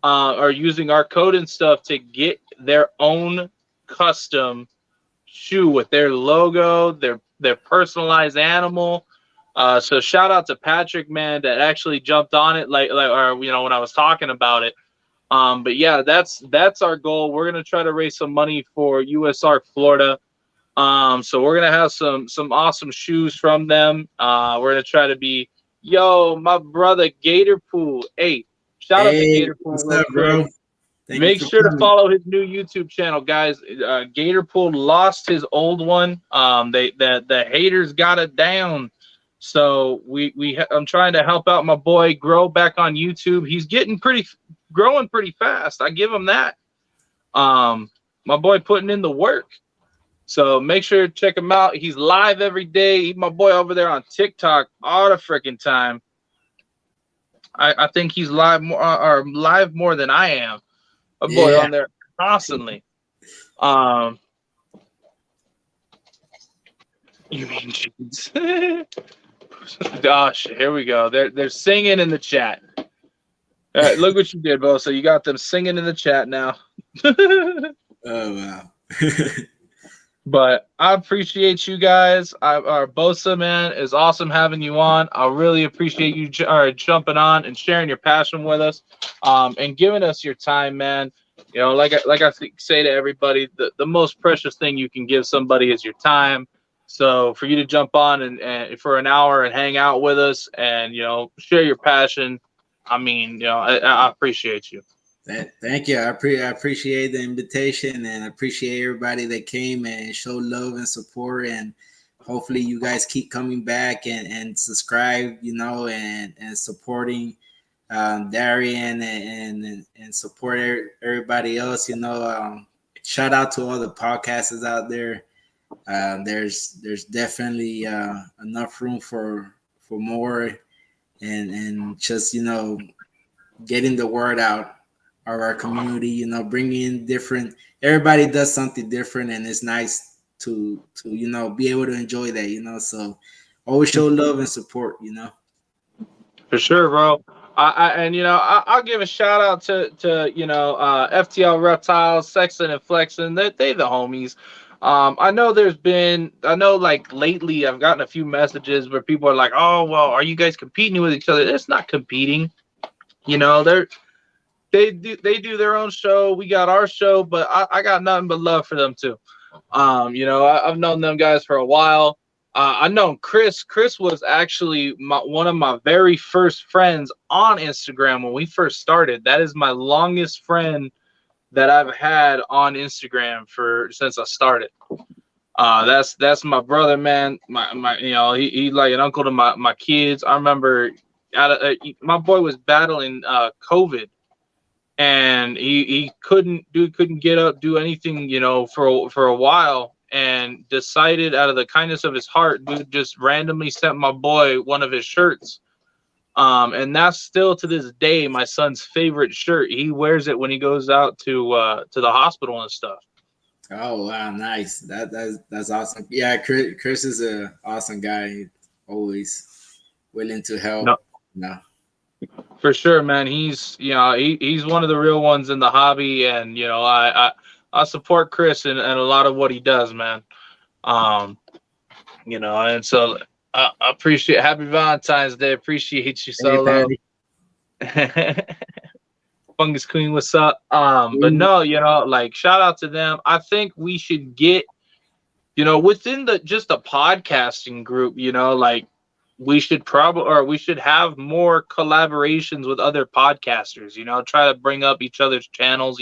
or using our code and stuff to get their own custom shoe with their logo, their personalized animal. So shout out to Patrick, man, that actually jumped on it, or you know, when I was talking about it. But yeah, that's our goal. We're gonna try to raise some money for USARC Florida. So we're gonna have some awesome shoes from them. We're gonna try to be, my brother Gatorpool. Hey, shout out to Gatorpool. What's up, bro? Make sure to follow his new YouTube channel, guys. Gatorpool lost his old one. The haters got it down. So I'm trying to help out my boy grow back on YouTube. He's growing pretty fast. I give him that. My boy putting in the work. So make sure to check him out. He's live every day. He's my boy over there on TikTok all the freaking time. I think he's live more than I am. A boy on there constantly. You mean jeans? Gosh, here we go. They're singing in the chat. Look what you did, Bosa. You got them singing in the chat now. Oh wow. But I appreciate you guys. Our Bosa, man, is awesome having you on. I really appreciate you jumping on and sharing your passion with us, and giving us your time, man. You know, like I say to everybody, the most precious thing you can give somebody is your time. So for you to jump on and for an hour and hang out with us and, you know, share your passion, I mean, you know, I appreciate you. Thank you. I appreciate the invitation, and I appreciate everybody that came and showed love and support. And hopefully you guys keep coming back and subscribe, you know, and supporting Darian and support everybody else. Shout out to all the podcasters out there. There's definitely enough room for more, and just getting the word out of our community. Bringing in different. Everybody does something different, and it's nice to be able to enjoy that. So always show love and support. For sure, bro. I'll give a shout out to FTL Reptiles, Sexton and Flexon. They the homies. I know like lately I've gotten a few messages where people are like, oh well, are you guys competing with each other? It's not competing. They do their own show. We got our show, but I got nothing but love for them too. I've known them guys for a while. I know Chris. Chris was actually one of my very first friends on Instagram when we first started. That is my longest friend that I've had on Instagram since I started. That's my brother, man. He's like an uncle to my kids. I remember my boy was battling COVID, and he couldn't get up, do anything, for a while. And decided out of the kindness of his heart, dude just randomly sent my boy one of his shirts. And that's still to this day my son's favorite shirt. He wears it when he goes out to the hospital and stuff. Oh wow, nice. That's awesome. Yeah, Chris is an awesome guy. Always willing to help. No. For sure, man. He's one of the real ones in the hobby, and I support Chris and a lot of what he does, man. And so I appreciate. Happy Valentine's Day. Appreciate you, Solo. Fungus Queen, what's up? But no, like shout out to them. I think we should get, within just the podcasting group, like we should have more collaborations with other podcasters. Try to bring up each other's channels,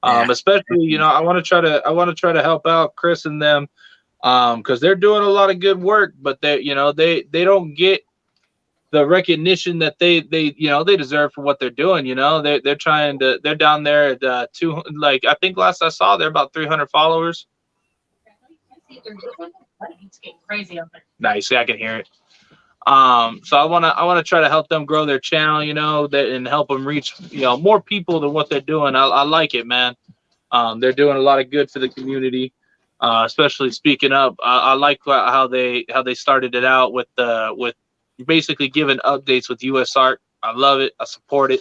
especially, I want to try to help out Chris and them, because they're doing a lot of good work, but they don't get the recognition that they deserve for what they're doing. They're down there at I think last I saw they're about 300 followers. It's getting crazy up there. Nice, I can hear it. So I want to try to help them grow their channel, and help them reach, more people than what they're doing. I like it, man. They're doing a lot of good for the community, especially speaking up. I like how they started it out with basically giving updates with US Art. I love it. I support it.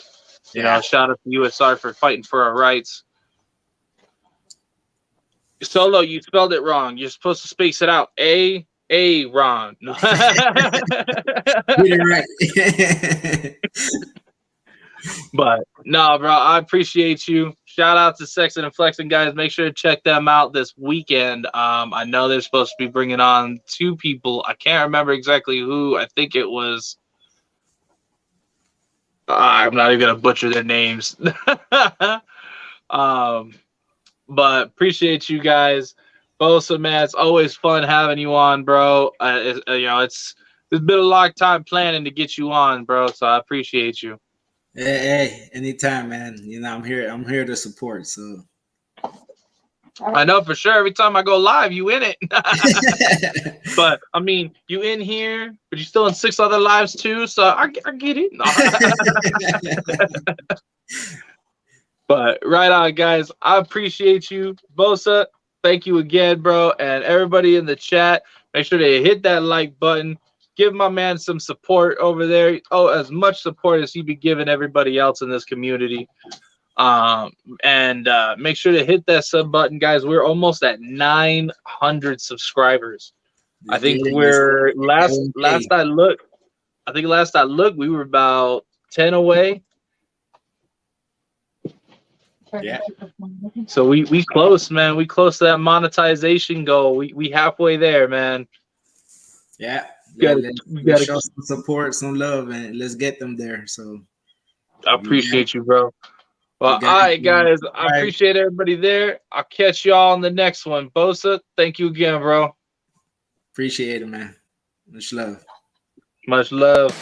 Shout out to US Art for fighting for our rights. Solo, you spelled it wrong. You're supposed to space it out. Ron. No. You're right. But no, bro, I appreciate you. Shout out to Sexton and Flexing, guys. Make sure to check them out this weekend. I know they're supposed to be bringing on 2 people. I can't remember exactly who. I think it was. I'm not even gonna butcher their names. But appreciate you guys. Bosa, man, it's always fun having you on, bro. There's been a long time planning to get you on, bro. So I appreciate you. Hey, anytime, man. I'm here to support. So I know for sure. Every time I go live, you in it. But I mean, you in here, but you're still in 6 other lives too. So I get it. But right on, guys. I appreciate you, Bosa. Thank you again, bro, and everybody in the chat. Make sure to hit that like button. Give my man some support over there. Oh, as much support as he be giving everybody else in this community. And make sure to hit that sub button, guys. We're almost at 900 subscribers. I think we're last I looked, we were about 10 away. Yeah. So we close, man. We close to that monetization goal. We halfway there, man. Yeah. We gotta show some support, some love, and let's get them there. So I appreciate you, bro. Well, all right, guys. I appreciate everybody there. I'll catch y'all on the next one. Bosa, thank you again, bro. Appreciate it, man. Much love. Much love.